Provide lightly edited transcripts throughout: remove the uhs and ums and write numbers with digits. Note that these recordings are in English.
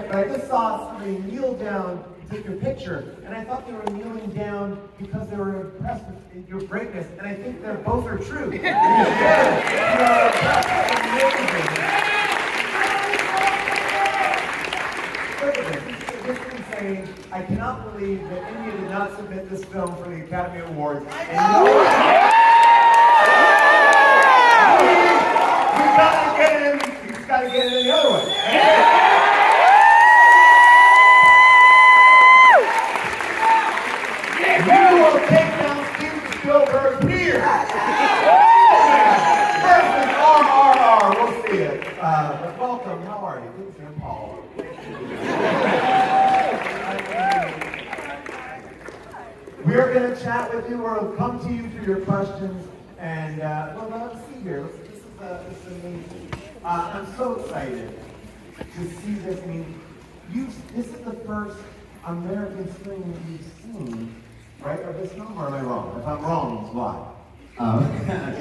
but I just saw somebody kneel down to take your picture, and I thought they were kneeling down because they were impressed with your greatness, and I think that both are true. You are amazing. Look at this. This is insane. I cannot believe that India did not submit this film for the Academy Awards. And you know what? We gotta get it in. We just gotta get it in the other way. We will take down Steven Spielberg here. First is RRR. We'll see it. But welcome. How are you? Good to see you, Paul. We're going to chat with you. We'll come to you for your questions. And, well, let's see here. This is amazing. I'm so excited to see this. I mean, this is the first American screening that you've seen, right? Of this film, or am I wrong? If I'm wrong, it's why.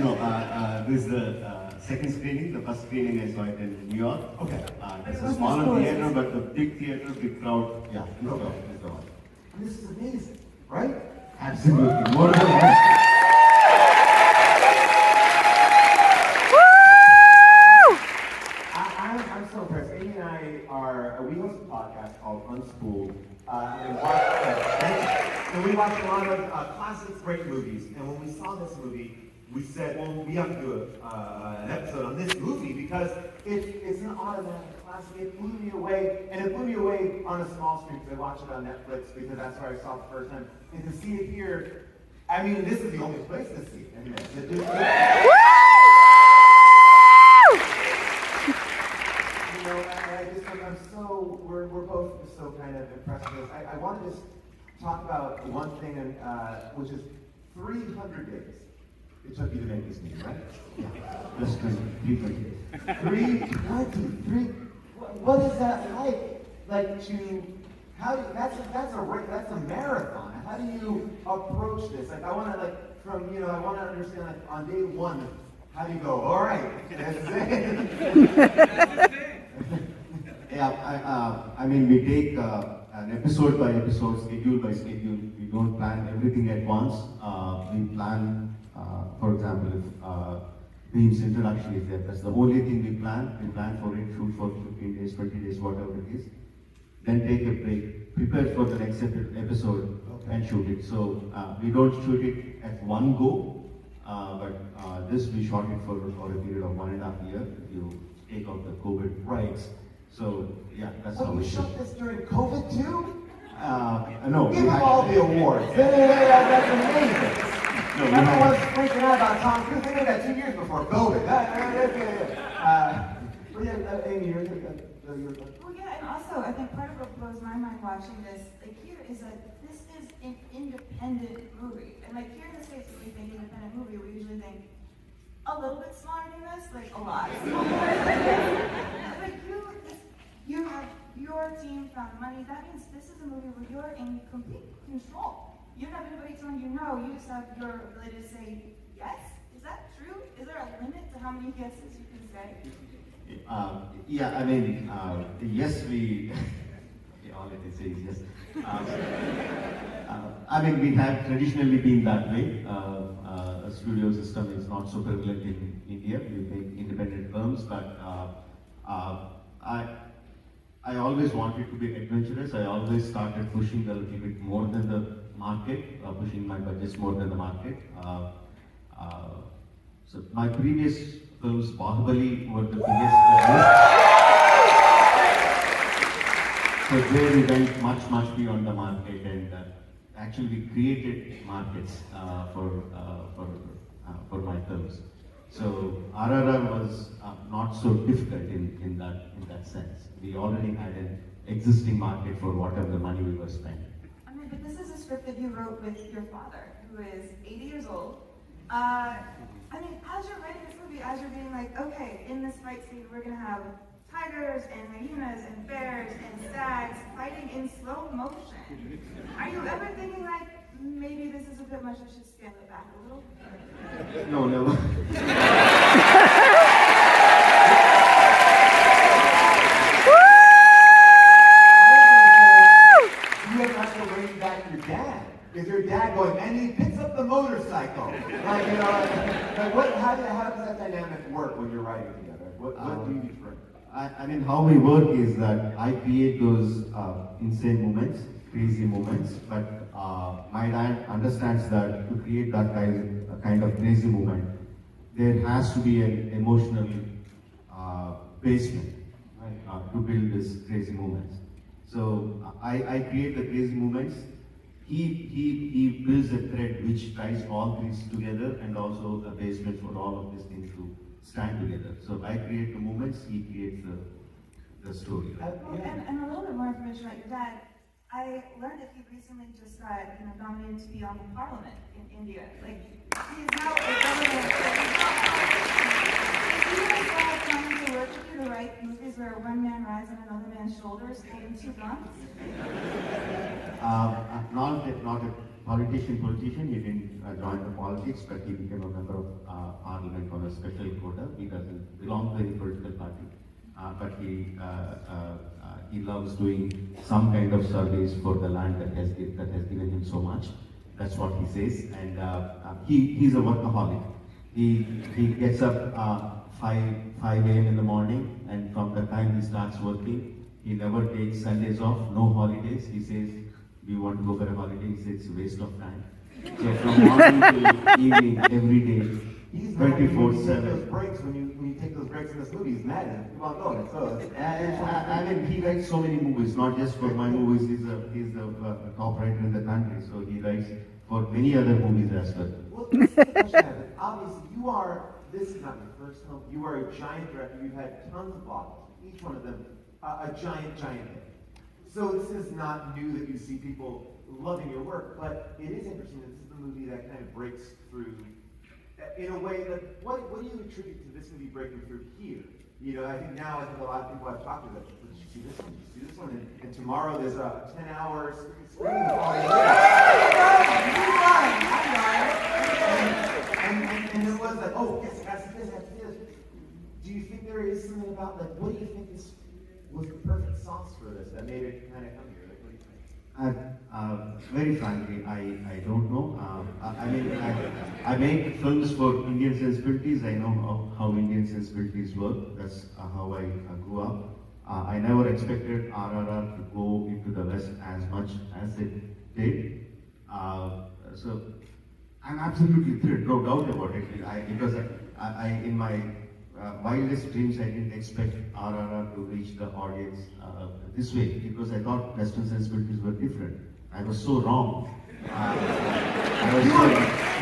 No, this is the second screening. The first screening I saw it in New York. Okay. It's a smaller theater, but the big theater, big crowd. Yeah, Okay. This is amazing, right? Absolutely. More than that. I'm so impressed. Amy and I we host a podcast called Unspooled. And we watch a lot of classic great movies. And when we saw this movie, we said, well, we have to do an episode on this movie because it's an automatic classic. It blew me away, and it blew me away on a small screen because I watched it on Netflix because that's where I saw it the first time. And to see it here, I mean, this is the only place to see it. You know, we're both just so kind of impressed with this. I want to just talk about one thing, which is 300 days. It took you to make this movie, right? Yeah, that's 300 days. 323. What is that like? Like that's a marathon. How do you approach this? Like I want to understand like on day one, how do you go? All right, that's it. Yeah, I mean, we take an episode by episode, schedule by schedule. We don't plan everything at once. We plan, for example, if Beam's introduction is there, that's the only thing we plan. We plan for it, shoot for 15 days, 20 days, whatever it is. Then take a break, prepare for the next episode, and shoot it. So we don't shoot it at one go, but this we shot it for a period of 1.5 years. You take out the COVID rights. So yeah, that's how we we shot this during COVID too? No. Give them all the awards. That's amazing. No, everyone's freaking out about Tom Cruise. They did that 2 years before COVID. Amy, you're well, yeah, and also I think part of what blows my mind watching this here is that this is an independent movie. And like here in the States, when we think independent movie, we usually think a little bit smaller than this, like a lot smaller. Like you have your team found money. That means this is a movie where you're in complete control. You don't have anybody telling you no. You just have your ability to say yes. Is that true? Is there a limit to how many yeses you can say? Yeah, I mean, yes, we. All I can say is yes. I mean, we have traditionally been that way. A studio system is not so prevalent in India. We make independent films, but I always wanted to be adventurous. I always started pushing a little bit more than the market, pushing my budgets more than the market. So my previous films, Bahubali, were the biggest. So there we went much beyond the market, and actually we created markets for my films. So RRR was not so difficult in that sense. We already had an existing market for whatever the money we were spending. I mean, but this is a script that you wrote with your father, who is 80 years old. I mean, as you're writing this movie, as you're being like, okay, in this fight scene, we're gonna have tigers and hyenas and bears and stags fighting in slow motion. Are you ever thinking like, maybe this is a bit much, we should scale it back a little? No, never. writing together? What do you bring? I mean, how we work is that I create those insane moments, crazy moments, but my dad understands that to create that kind of crazy moment, there has to be an emotional basement, right, to build these crazy moments. So I create the crazy moments. He builds a thread which ties all things together and also a basement for all of these things to stand together. So I create the moments, he creates the story. And a little bit more information about your dad. I learned that he recently just got nominated to be on the parliament in India. Like, he's now a government. Is he like God coming to work with you to write movies where one man rides on another man's shoulders holding two guns? Not a politician. He didn't join the politics, but he became a member of parliament on a special quota. He doesn't belong to any political party, but he loves doing some kind of service for the land that has given him so much. That's what he says, and he's a workaholic. He gets up 5 a.m. in the morning, and from the time he starts working, he never takes Sundays off, no holidays. He says, we want to go for a holiday. He says it's a waste of time. So from morning to evening, every day, He's mad when you take 24/7. those breaks, when you take those breaks in this movie, he's mad at him. Keep on going. I mean, he writes so many movies, not just for my movies. He's the top writer in the country, so he writes for many other movies as well. Well, this is the question I have. Obviously, this is not your first film. You are a giant director. You've had tons of blockbusters, each one of them a giant hit. So this is not new that you see people loving your work, but it is interesting that this is the movie that kind of breaks through in a way that, what do you attribute to this movie breaking through here? I think a lot of people I've talked to that, did you see this one? Did you see this one? And tomorrow there's a 10-hour screening of all and it was like, oh, yes, it has to be this. Do you think there is something about, like, what do you think was the perfect sauce for this that made it kind of come here? Like, what do you think? Very frankly, I don't know. I mean, I make films for Indian sensibilities. I know how Indian sensibilities work. That's how I grew up. I never expected RRR to go into the West as much as it did. So I'm absolutely thrilled, no doubt about it. Because I in my wildest dreams, I didn't expect RRR to reach the audience this way, because I thought Western sensibilities were different. I was so wrong.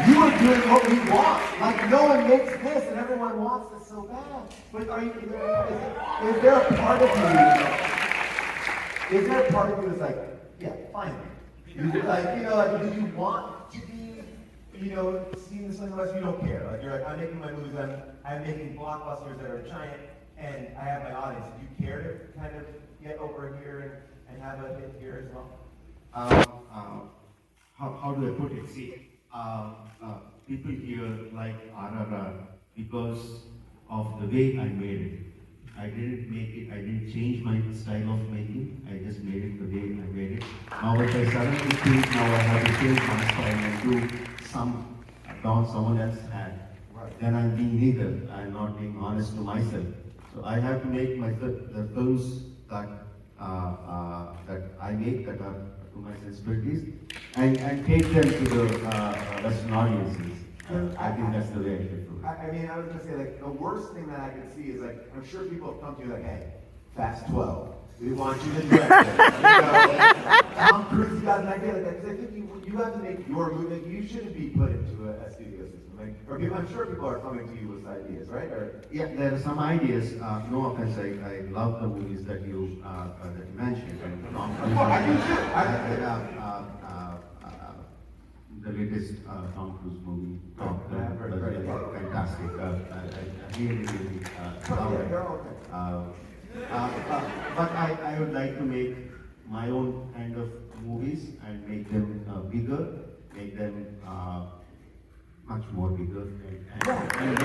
You were doing what we want. Like, no one makes this, and everyone wants this so bad. But is there a part of you? Is there a part of you that's like, yeah, finally? Do you want to be, seeing this something else? You don't care. Like, you're like, I'm making my movies. I'm making blockbusters that are giant, and I have my audience. Do you care to kind of get over here and have a hit here as well? How do I put it? See, people here like RRR because of the way I made it. I didn't make it, I didn't change my style of making, I just made it the way I made it. Now if I suddenly think now I have to change my style and do someone else had, then I'm being neither. I'm not being honest to myself. So I have to make the films that I make that are to my sensibilities and take them to the Western audiences. I think that's the way I should do it. I was gonna say, like, the worst thing that I could see is, like, I'm sure people have come to you like, hey, Fast 12, we want you to direct it. Tom Cruise got an idea like that, because I think you have to make your movie. You shouldn't be put into a studio system. I'm sure people are coming to you with ideas, right? Yeah, there are some ideas. No offense, I love the movies that you mentioned. And Tom Cruise. I do too. The latest Tom Cruise movie, Top Gun, was really fantastic. I really love it. But I would like to make my own kind of movies and make them bigger, make them much more bigger. And